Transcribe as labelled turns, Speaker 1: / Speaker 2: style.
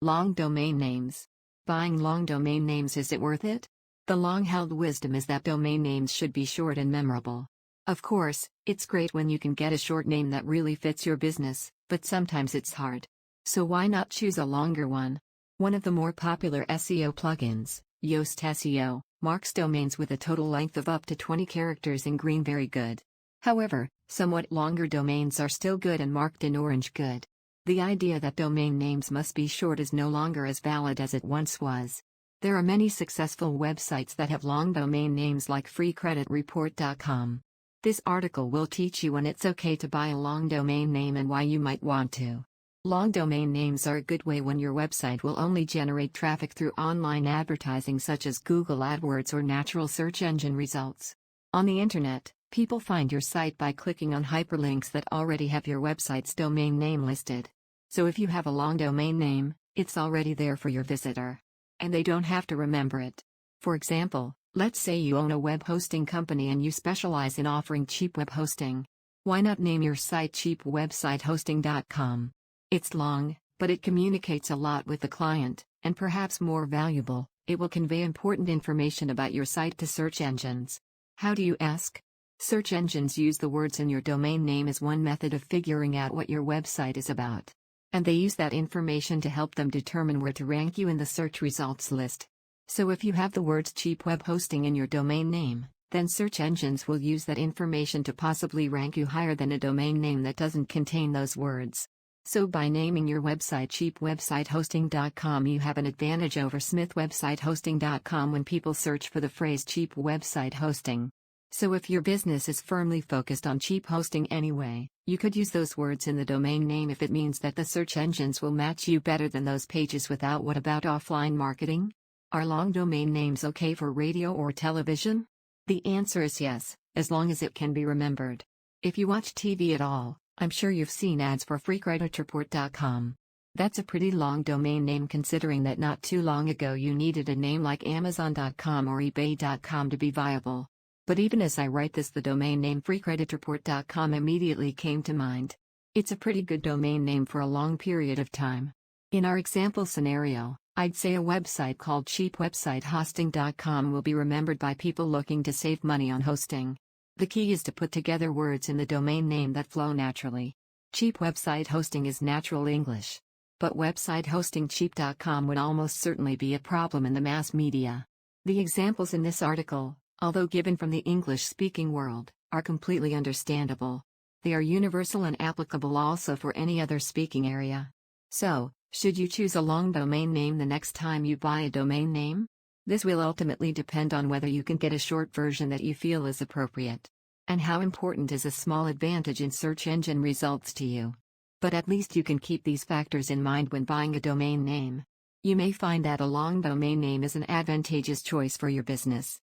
Speaker 1: Long domain names. Buying long domain names, is it worth it? The long-held wisdom is that domain names should be short and memorable. Of course, it's great when you can get a short name that really fits your business, but sometimes it's hard. So why not choose a longer one? One of the more popular SEO plugins, Yoast SEO, marks domains with a total length of up to 20 characters in green very good. However, somewhat longer domains are still good and marked in orange good. The idea that domain names must be short is no longer as valid as it once was. There are many successful websites that have long domain names like freecreditreport.com. This article will teach you when it's okay to buy a long domain name and why you might want to. Long domain names are a good way when your website will only generate traffic through online advertising such as Google AdWords or natural search engine results. On the internet, people find your site by clicking on hyperlinks that already have your website's domain name listed. So if you have a long domain name, it's already there for your visitor. And they don't have to remember it. For example, let's say you own a web hosting company and you specialize in offering cheap web hosting. Why not name your site cheapwebsitehosting.com? It's long, but it communicates a lot with the client, and perhaps more valuable, it will convey important information about your site to search engines. How do you ask? Search engines use the words in your domain name as one method of figuring out what your website is about. And they use that information to help them determine where to rank you in the search results list. So if you have the words cheap web hosting in your domain name, then search engines will use that information to possibly rank you higher than a domain name that doesn't contain those words. So by naming your website cheapwebsitehosting.com, you have an advantage over smithwebsitehosting.com when people search for the phrase cheap website hosting. So if your business is firmly focused on cheap hosting anyway, you could use those words in the domain name if it means that the search engines will match you better than those pages without. What about offline marketing? Are long domain names okay for radio or television? The answer is yes, as long as it can be remembered. If you watch TV at all, I'm sure you've seen ads for freecreditreport.com. That's a pretty long domain name considering that not too long ago you needed a name like Amazon.com or eBay.com to be viable. But even as I write this, the domain name freecreditreport.com immediately came to mind. It's a pretty good domain name for a long period of time. In our example scenario, I'd say a website called cheapwebsitehosting.com will be remembered by people looking to save money on hosting. The key is to put together words in the domain name that flow naturally. Cheap website hosting is natural English. But website hosting cheap.com would almost certainly be a problem in the mass media. The examples in this article, although given from the English-speaking world, are completely understandable. They are universal and applicable also for any other speaking area. So, should you choose a long domain name the next time you buy a domain name? This will ultimately depend on whether you can get a short version that you feel is appropriate. And how important is a small advantage in search engine results to you. But at least you can keep these factors in mind when buying a domain name. You may find that a long domain name is an advantageous choice for your business.